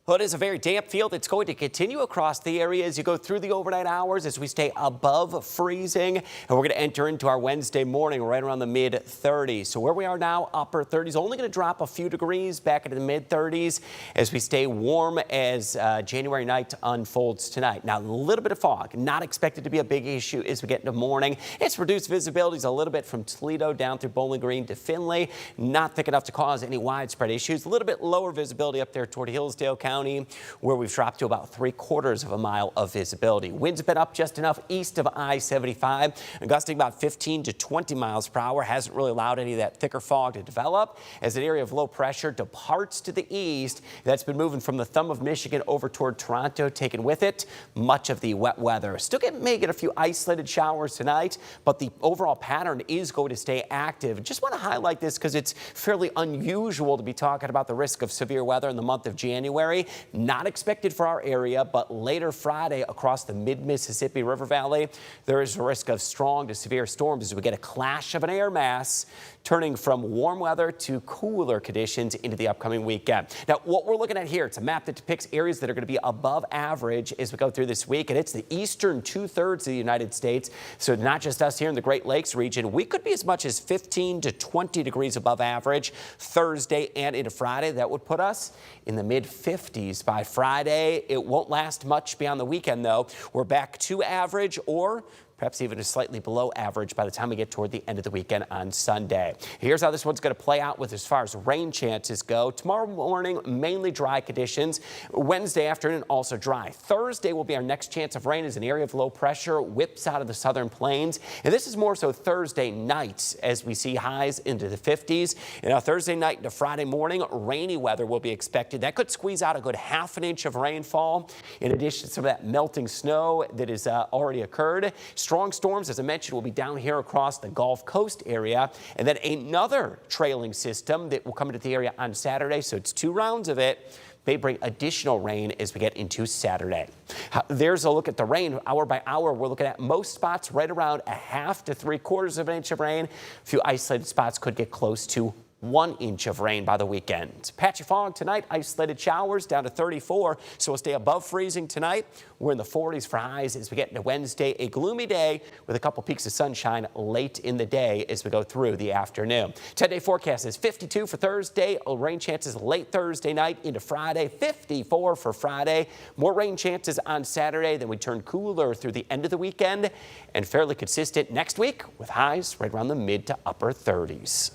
Well, it is a very damp feel that's going to continue across the area as you go through the overnight hours as we stay above freezing. And we're going to enter into our Wednesday morning right around the mid-30s. So where we are now, upper 30s, only going to drop a few degrees back into the mid-30s as we stay warm as January night unfolds tonight. Now, a little bit of fog, not expected to be a big issue as we get into morning. It's reduced visibilities a little bit from Toledo down through Bowling Green to Findlay. Not thick enough to cause any widespread issues. A little bit lower visibility up there toward Hillsdale County, where we've dropped to about 3/4 of a mile of visibility. Winds have been up just enough east of I-75, and gusting about 15 to 20 miles per hour. Hasn't really allowed any of that thicker fog to develop as an area of low pressure departs to the east. That's been moving from the thumb of Michigan over toward Toronto, taking with it much of the wet weather. Still may get a few isolated showers tonight, but the overall pattern is going to stay active. Just want to highlight this because it's fairly unusual to be talking about the risk of severe weather in the month of January. Not expected for our area, but later Friday across the mid-Mississippi River Valley, there is a risk of strong to severe storms as we get a clash of an air mass turning from warm weather to cooler conditions into the upcoming weekend. Now, what we're looking at here, it's a map that depicts areas that are going to be above average as we go through this week, and it's the eastern 2/3 of the United States. So not just us here in the Great Lakes region. We could be as much as 15 to 20 degrees above average Thursday and into Friday. That would put us in the mid-50s by Friday. It won't last much beyond the weekend, though. We're back to average or perhaps even just slightly below average by the time we get toward the end of the weekend on Sunday. Here's how this one's going to play out with as far as rain chances go. Tomorrow morning, mainly dry conditions. Wednesday afternoon, also dry. Thursday will be our next chance of rain as an area of low pressure whips out of the southern plains. And this is more so Thursday night as we see highs into the 50s. And now Thursday night into Friday morning, rainy weather will be expected. That could squeeze out a good ½ an inch of rainfall. In addition to some of that melting snow that has already occurred. Strong storms, as I mentioned, will be down here across the Gulf Coast area. And then another trailing system that will come into the area on Saturday. So it's 2 rounds of it. May bring additional rain as we get into Saturday. There's a look at the rain hour by hour. We're looking at most spots right around ½ to 3/4 of an inch of rain. A few isolated spots could get close to 1 inch of rain by the weekend. Patchy fog tonight, isolated showers down to 34, so we'll stay above freezing tonight. We're in the 40s for highs as we get into Wednesday. A gloomy day with a couple peaks of sunshine late in the day as we go through the afternoon. 10-day forecast is 52 for Thursday. Rain chances late Thursday night into Friday. 54 for Friday. More rain chances on Saturday. Then we turn cooler through the end of the weekend and fairly consistent next week with highs right around the mid to upper 30s.